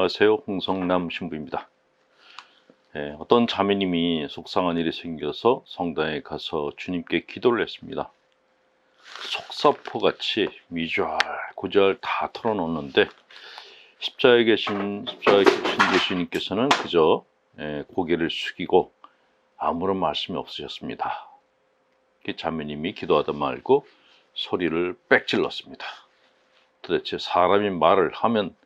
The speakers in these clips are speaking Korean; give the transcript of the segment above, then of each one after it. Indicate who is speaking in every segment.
Speaker 1: 안녕하세요. 홍성남 신부입니다. 어떤 자매님이 속상한 일이 생겨서 성당에 가서 주님께 기도를 했습니다. 속사포같이 미주알고주알 다 털어놓는데 십자가에 계신 예수님께서는 그저 고개를 숙이고 아무런 말씀이 없으셨습니다. 자매님이 기도하다 말고 소리를 빽 질렀습니다. 도대체 사람이 말을 하면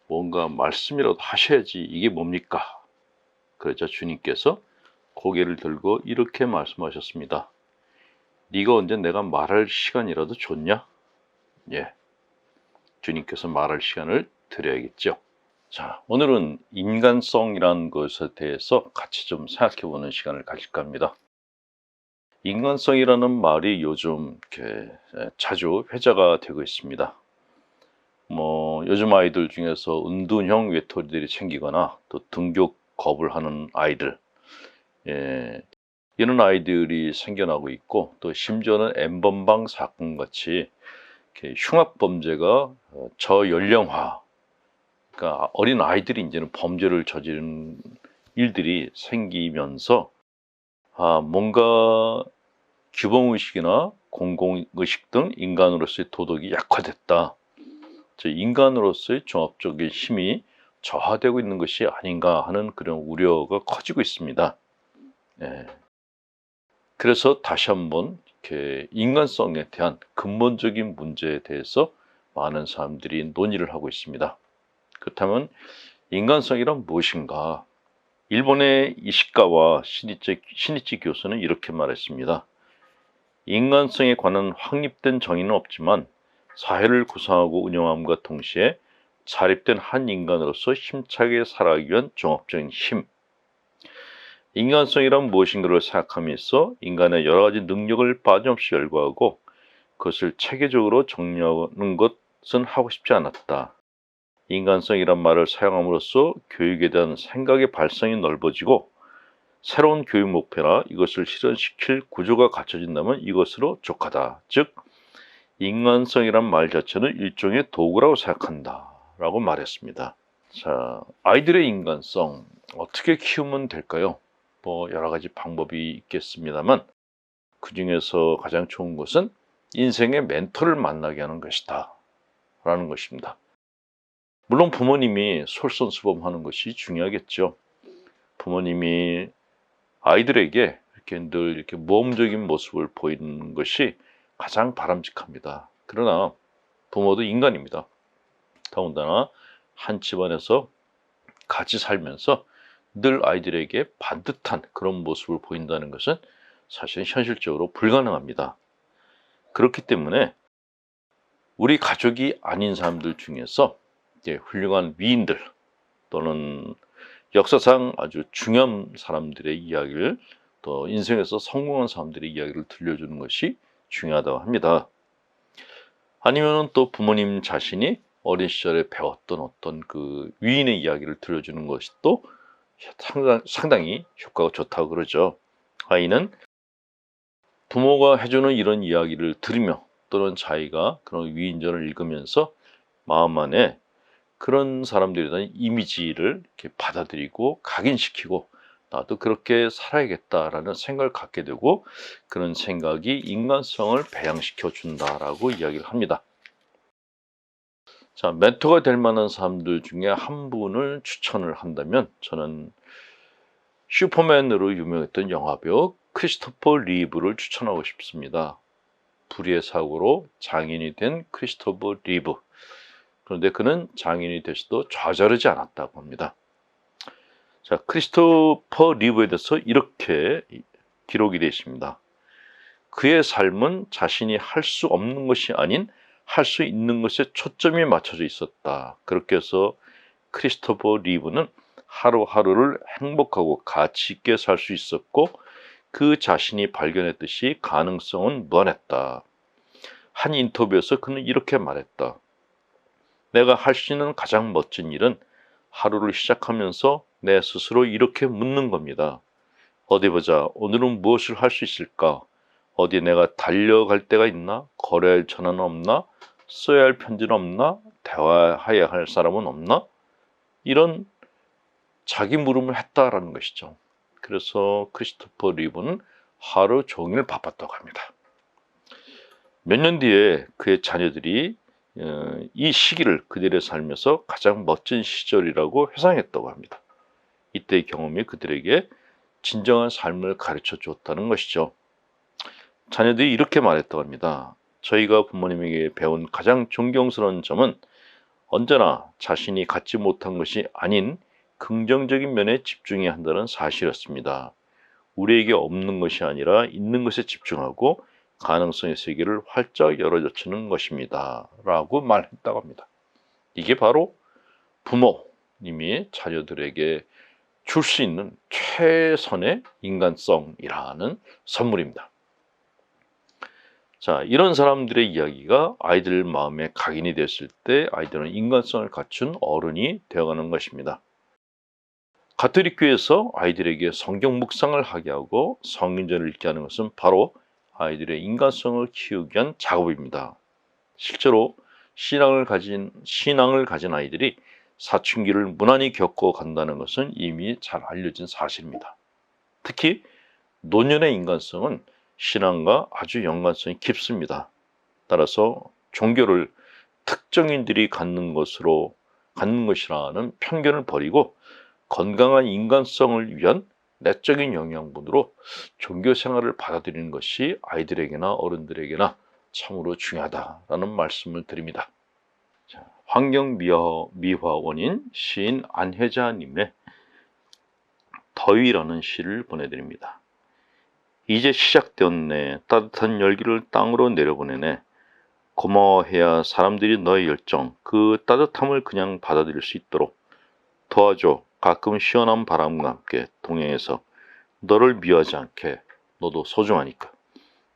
Speaker 1: 뭔가 말씀이라도 하셔야지 이게 뭡니까? 그러자 주님께서 고개를 들고 이렇게 말씀하셨습니다. 네가 언제 내가 말할 시간이라도 줬냐? 주님께서 말할 시간을 드려야겠죠. 자, 오늘은 인간성이라는 것에 대해서 같이 좀 생각해보는 시간을 가질까 합니다. 인간성이라는 말이 요즘 이렇게 자주 회자가 되고 있습니다. 요즘 아이들 중에서 은둔형 외톨이들이 생기거나 또 등교 겁을 하는 아이들, 이런 아이들이 생겨나고 있고, 또 심지어는 N번방 사건 같이 흉악 범죄가 저연령화, 그러니까 어린 아이들이 이제는 범죄를 저지르는 일들이 생기면서 뭔가 규범의식이나 공공의식 등 인간으로서의 도덕이 약화됐다. 인간으로서의 종합적인 힘이 저하되고 있는 것이 아닌가 하는 그런 우려가 커지고 있습니다. 그래서 다시 한번 이렇게 인간성에 대한 근본적인 문제에 대해서 많은 사람들이 논의를 하고 있습니다. 그렇다면 인간성이란 무엇인가? 일본의 이시카와 시니치 교수는 이렇게 말했습니다. 인간성에 관한 확립된 정의는 없지만 사회를 구성하고 운영함과 동시에 자립된 한 인간으로서 힘차게 살아가기 위한 종합적인 힘. 인간성이란 무엇인가를 생각함에 있어 인간의 여러 가지 능력을 빠짐없이 열거하고 그것을 체계적으로 정리하는 것은 하고 싶지 않았다. 인간성이란 말을 사용함으로써 교육에 대한 생각의 발상이 넓어지고 새로운 교육 목표나 이것을 실현시킬 구조가 갖춰진다면 이것으로 족하다. 즉 인간성이란 말 자체는 일종의 도구라고 생각한다 라고 말했습니다. 자, 아이들의 인간성 어떻게 키우면 될까요? 여러 가지 방법이 있겠습니다만 그 중에서 가장 좋은 것은 인생의 멘토를 만나게 하는 것이다 라는 것입니다. 물론 부모님이 솔선수범하는 것이 중요하겠죠. 부모님이 아이들에게 늘 이렇게 모험적인 모습을 보이는 것이 가장 바람직합니다. 그러나 부모도 인간입니다. 더군다나 한 집안에서 같이 살면서 늘 아이들에게 반듯한 그런 모습을 보인다는 것은 사실은 현실적으로 불가능합니다. 그렇기 때문에 우리 가족이 아닌 사람들 중에서 훌륭한 위인들 또는 역사상 아주 중요한 사람들의 이야기를 또 인생에서 성공한 사람들의 이야기를 들려주는 것이 중요하다고 합니다. 아니면 또 부모님 자신이 어린 시절에 배웠던 어떤 그 위인의 이야기를 들려주는 것이 또 상당히 효과가 좋다고 그러죠. 아이는 부모가 해주는 이런 이야기를 들으며 또는 자기가 그런 위인전을 읽으면서 마음 안에 그런 사람들에 대한 이미지를 이렇게 받아들이고 각인시키고 나도 그렇게 살아야겠다라는 생각을 갖게 되고 그런 생각이 인간성을 배양시켜 준다라고 이야기를 합니다. 자, 멘토가 될 만한 사람들 중에 한 분을 추천을 한다면 저는 슈퍼맨으로 유명했던 영화배우 크리스토퍼 리브를 추천하고 싶습니다. 불의의 사고로 장인이 된 크리스토퍼 리브. 그런데 그는 장인이 되시도 좌절하지 않았다고 합니다. 자, 크리스토퍼 리브에 대해서 이렇게 기록이 되어 있습니다. 그의 삶은 자신이 할 수 없는 것이 아닌 할 수 있는 것에 초점이 맞춰져 있었다. 그렇게 해서 크리스토퍼 리브는 하루하루를 행복하고 가치 있게 살 수 있었고 그 자신이 발견했듯이 가능성은 무한했다. 한 인터뷰에서 그는 이렇게 말했다. 내가 할 수 있는 가장 멋진 일은 하루를 시작하면서 내 스스로 이렇게 묻는 겁니다. 어디 보자. 오늘은 무엇을 할 수 있을까? 어디 내가 달려갈 데가 있나? 걸어야 할 전화는 없나? 써야 할 편지는 없나? 대화해야 할 사람은 없나? 이런 자기 물음을 했다라는 것이죠. 그래서 크리스토퍼 리브는 하루 종일 바빴다고 합니다. 몇 년 뒤에 그의 자녀들이 이 시기를 그들의 삶에서 가장 멋진 시절이라고 회상했다고 합니다. 이때의 경험이 그들에게 진정한 삶을 가르쳐 주었다는 것이죠. 자녀들이 이렇게 말했다고 합니다. 저희가 부모님에게 배운 가장 존경스러운 점은 언제나 자신이 갖지 못한 것이 아닌 긍정적인 면에 집중해야 한다는 사실이었습니다. 우리에게 없는 것이 아니라 있는 것에 집중하고 가능성의 세계를 활짝 열어젖히는 것입니다. 라고 말했다고 합니다. 이게 바로 부모님이 자녀들에게 줄 수 있는 최선의 인간성이라는 선물입니다. 자, 이런 사람들의 이야기가 아이들 마음에 각인이 됐을 때 아이들은 인간성을 갖춘 어른이 되어가는 것입니다. 가톨릭 교회에서 아이들에게 성경 묵상을 하게 하고 성인전을 읽게 하는 것은 바로 아이들의 인간성을 키우기 위한 작업입니다. 실제로 신앙을 가진 아이들이 사춘기를 무난히 겪어 간다는 것은 이미 잘 알려진 사실입니다. 특히 노년의 인간성은 신앙과 아주 연관성이 깊습니다. 따라서 종교를 특정인들이 갖는 것이라는 편견을 버리고 건강한 인간성을 위한 내적인 영양분으로 종교 생활을 받아들이는 것이 아이들에게나 어른들에게나 참으로 중요하다라는 말씀을 드립니다. 자, 환경미화원인 시인 안혜자님의 더위라는 시를 보내드립니다. 이제 시작되었네. 따뜻한 열기를 땅으로 내려보내네. 고마워해야 사람들이 너의 열정, 그 따뜻함을 그냥 받아들일 수 있도록 도와줘. 가끔 시원한 바람과 함께 동행해서 너를 미워하지 않게. 너도 소중하니까.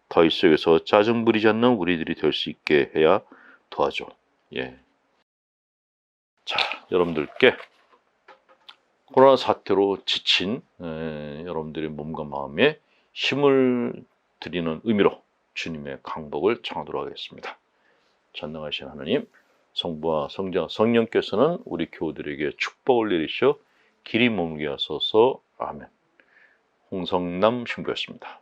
Speaker 1: 더위 속에서 짜증 부리지 않는 우리들이 될 수 있게 해야 도와줘. 예. 자, 여러분들께 코로나 사태로 지친 여러분들의 몸과 마음에 힘을 드리는 의미로 주님의 강복을 청하도록 하겠습니다. 전능하신 하나님, 성부와 성자, 성령께서는 우리 교우들에게 축복을 내리셔 길이 머물게 하소서. 아멘. 홍성남 신부였습니다.